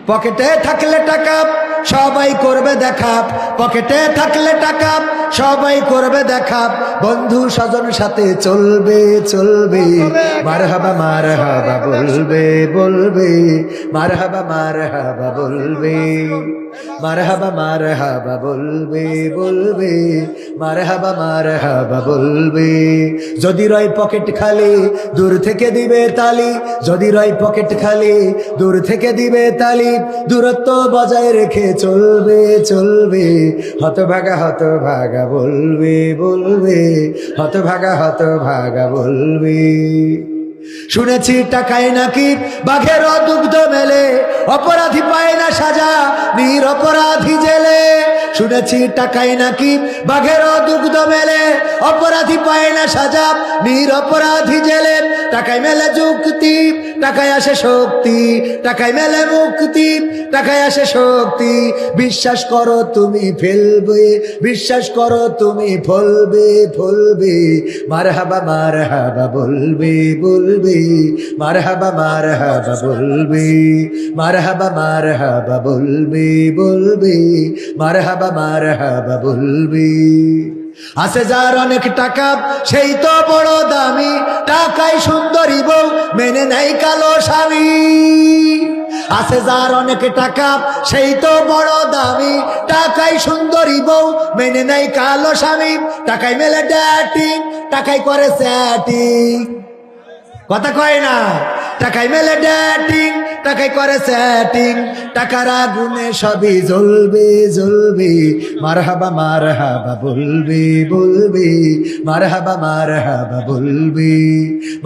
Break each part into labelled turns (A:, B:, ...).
A: পকেটে থাকলে টাকা সবাই করবে দেখা, পকেটে থাকলে টাকা সবাই করবে দেখা, বন্ধু স্বজন সাথে চলবে চলবে, মারহাবা মারহাবা বলবে বলবে, মারহাবা মারহাবা বলবে, মারহাবা মারহাবা বলবে বলবে, মারহাবা মারহাবা বলবে। যদি রয় পকেট খালি দূর থেকে দিবে তালি, যদি রয় পকেট খালি দূর থেকে দিবে তালি, দূরত্ব বজায় রেখে চলবে চলবে, হতভাগা হতভাগা বলবে বলবে, হতভাগা হতভাগা বলবে। শুনেছি টাকায় নাকি বাঘের দুগ্ধ মেলে, অপরাধী পায় না সাজা নিরপরাধী জেলে। শুনেছি টাকায় নাকি বাঘের দুগ্ধ মেলে, অপরাধী পায় না সাজা নিরপরাধী জেলে। টাকায় মেলে যুক্তি, টাকায় আসে শক্তি, টাকায় মেলে মুক্তি, টাকায় আসে শক্তি। বিশ্বাস করো তুমি ফেলবে, বিশ্বাস করো তুমি ফলবে ফলবে, মারহাবা মারহাবা বলবে বলবে, মারহাবা মারহাবা বলবে, মারহাবা মারহাবা বলবে বলবে, মারহাবা মারহাবা বলবে। আছে যার অনেক টাকা সেই তো বড় দামি, টাকায় সুন্দরী বউ মেনে নেয় কালো স্বামী। আছে যার অনেক টাকা সেই তো বড় দামি, টাকায় সুন্দরী বউ মেনে নেয় কালো স্বামী। টাকায় মেলে ডেটিং, টাকায় করে চ্যাটিং, কথা কয় না। টাকায় মেলে ডেটিং, টাকায় করে সেটিং, টাকার আগুনে সবই জ্বলবে জ্বলবে, মারহাবা মারহাবা বলবে বলবে, মারহাবা মারহাবা বলবে,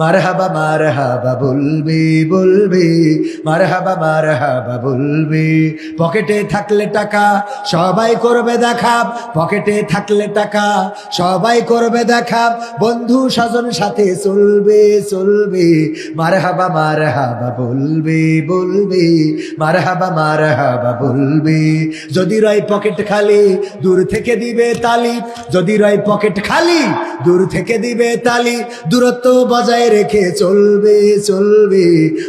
A: মারহাবা মারহাবা বলবে বলবে, মারহাবা মারহাবা বলবে। পকেটে থাকলে টাকা সবাই করবে দেখা, পকেটে থাকলে টাকা সবাই করবে দেখা, বন্ধু স্বজন সাথে চলবে চলবে, মারহাবা মারহাবা বলবে বলবে, মারহাবা মারহাবা বলবে। যদি রয় পকেট খালি দূর থেকে দিবে তালি, যদি রয় পকেট খালি দূর থেকে দিবে তালি, দূরত্ব বজায় রেখে চলবে চলবে,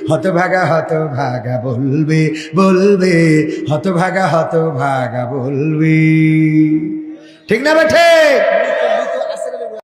A: হতভাগা হতভাগা বলবে বলবে, হতভাগা হতভাগা বলবে। ঠিক না বেঠে?